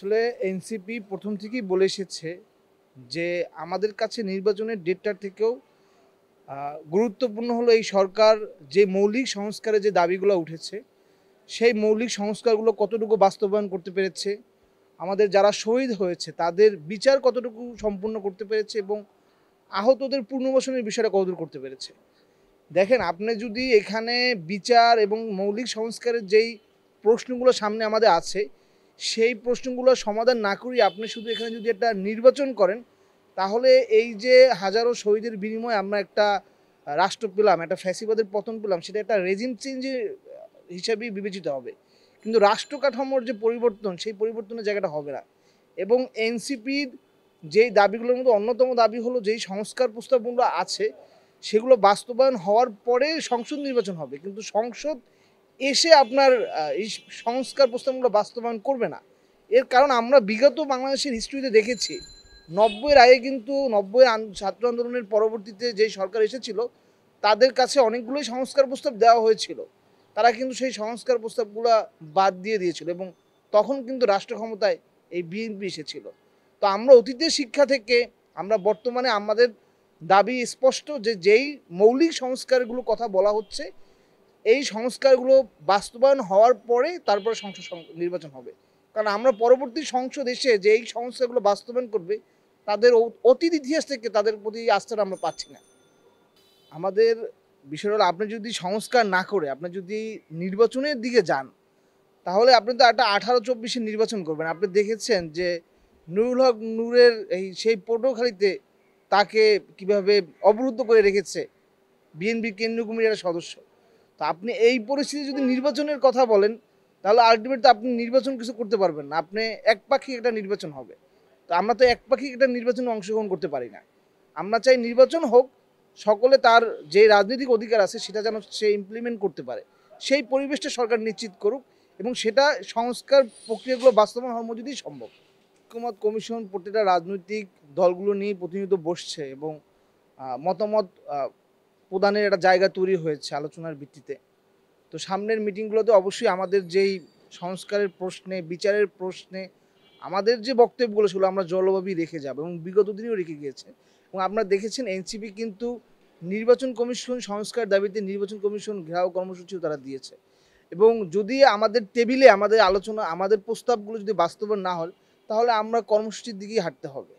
আসলে এনসিপি প্রথম থেকেই বলে এসেছে যে আমাদের কাছে নির্বাচনের ডেটটার থেকেও গুরুত্বপূর্ণ হলো এই সরকার যে মৌলিক সংস্কারের যে দাবিগুলো উঠেছে সেই মৌলিক সংস্কারগুলো কতটুকু বাস্তবায়ন করতে পেরেছে, আমাদের যারা শহীদ হয়েছে তাদের বিচার কতটুকু সম্পূর্ণ করতে পেরেছে এবং আহতদের পুনর্বাসনের বিষয়টা কতদূর করতে পেরেছে। দেখেন, আপনি যদি এখানে বিচার এবং মৌলিক সংস্কারের যেই প্রশ্নগুলো সামনে আমাদের আছে সেই প্রশ্নগুলোর সমাধান না করিয়ে আপনি শুধু এখানে যদি একটা নির্বাচন করেন, তাহলে এই যে হাজারো শহীদের বিনিময়ে আমরা একটা রাষ্ট্র পেলাম, একটা ফ্যাসিবাদের পতন পেলাম, সেটা একটা রেজিম চেঞ্জের হিসাবেই বিবেচিত হবে। কিন্তু রাষ্ট্র কাঠামোর যে পরিবর্তন, সেই পরিবর্তনের জায়গাটা হবে না। এবং এনসিপির যেই দাবিগুলোর মধ্যে অন্যতম দাবি হলো যেই সংস্কার প্রস্তাবগুলো আছে সেগুলো বাস্তবায়ন হওয়ার পরে সংসদ নির্বাচন হবে, কিন্তু সংসদ এসে আপনার এই সংস্কার প্রস্তাবগুলো বাস্তবায়ন করবে না। এর কারণ আমরা বিগত বাংলাদেশের হিস্ট্রিতে দেখেছি, ৯০-এর আগে কিন্তু ৯০-এর ছাত্র আন্দোলনের পরবর্তীতে যেই সরকার এসেছিল তাদের কাছে অনেকগুলোই সংস্কার প্রস্তাব দেওয়া হয়েছিল, তারা কিন্তু সেই সংস্কার প্রস্তাবগুলো বাদ দিয়ে দিয়েছিল এবং তখন কিন্তু রাষ্ট্র ক্ষমতায় এই বিএনপি এসেছিল। তো আমরা অতীতের শিক্ষা থেকে আমরা বর্তমানে আমাদের দাবি স্পষ্ট যে যেই মৌলিক সংস্কারগুলো কথা বলা হচ্ছে এই সংস্কারগুলো বাস্তবায়ন হওয়ার পরে তারপরে সংসদ নির্বাচন হবে। কারণ আমরা পরবর্তী সংসদ এসে যে এই সংস্কারগুলো বাস্তবায়ন করবে তাদের অতীত ইতিহাস থেকে তাদের প্রতি আস্থাটা আমরা পাচ্ছি না। আমাদের বিষয় হলো, আপনি যদি সংস্কার না করে আপনি যদি নির্বাচনের দিকে যান, তাহলে আপনি তো একটা 18-24-এর নির্বাচন করবেন। আপনি দেখেছেন যে নুরুল হক নূরের সেই পটুয়াখালীতে তাকে কিভাবে অবরুদ্ধ করে রেখেছে বিএনপির কেন্দ্রীয় কমিটির সদস্য। তো আপনি এই পরিস্থিতি যদি নির্বাচনের কথা বলেন, তাহলে আলটিমেটলি আপনি নির্বাচন কিছু করতে পারবেন না, আপনি একপাক্ষিক একটা নির্বাচন হবে। তো আমরা তো একপাক্ষিক একটা নির্বাচনে অংশগ্রহণ করতে পারি না। আমরা চাই নির্বাচন হোক, সকলে তার যে রাজনৈতিক অধিকার আছে সেটা যেন সে ইমপ্লিমেন্ট করতে পারে, সেই পরিবেশটা সরকার নিশ্চিত করুক এবং সেটা সংস্কার প্রক্রিয়াগুলো বাস্তবায়ন হওয়ার মধ্যে দিয়েই সম্ভব। ঐক্যমত কমিশন প্রতিটা রাজনৈতিক দলগুলো নিয়ে প্রতিনিয়ত বসছে এবং মতামত প্রদানের একটা জায়গা তৈরি হয়েছে আলোচনার ভিত্তিতে। তো সামনের মিটিংগুলোতে অবশ্যই আমাদের যেই সংস্কারের প্রশ্নে, বিচারের প্রশ্নে আমাদের যে বক্তব্যগুলো সেগুলো আমরা জলভাবেই রেখে যাব এবং বিগত দিনেও রেখে গিয়েছে। এবং আপনারা দেখেছেন এনসিপি কিন্তু নির্বাচন কমিশন সংস্কার দাবিতে নির্বাচন কমিশন ঘেরাও কর্মসূচিও তারা দিয়েছে। এবং যদি আমাদের টেবিলে আমাদের আলোচনা, আমাদের প্রস্তাবগুলো যদি বাস্তবায়ন না হয়, তাহলে আমরা কর্মসূচির দিকেই হাঁটতে হবে।